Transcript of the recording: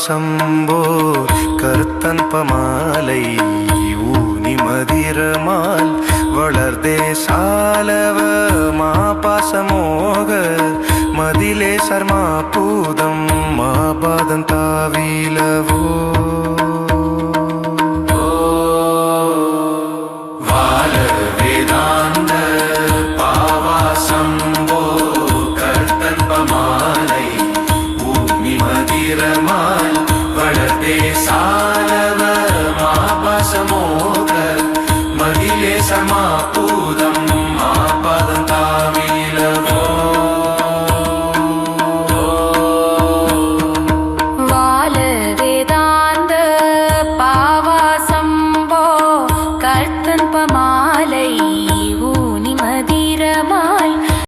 பாவாசம்போ கருத்தன் பமாலை ஊனி மதிரமால் வளர்தே சாலவ மா பாசமோக மதிலே சர்மா பூதம் மா பாதம் தாவிலவோ வளர்தே சாலவ மாபாசமோக மதிலே சமா பூதம் மாபதம் தாவிலவோ வால வேதாந்த பாவாசம்போ கர்த்தன் பமாலை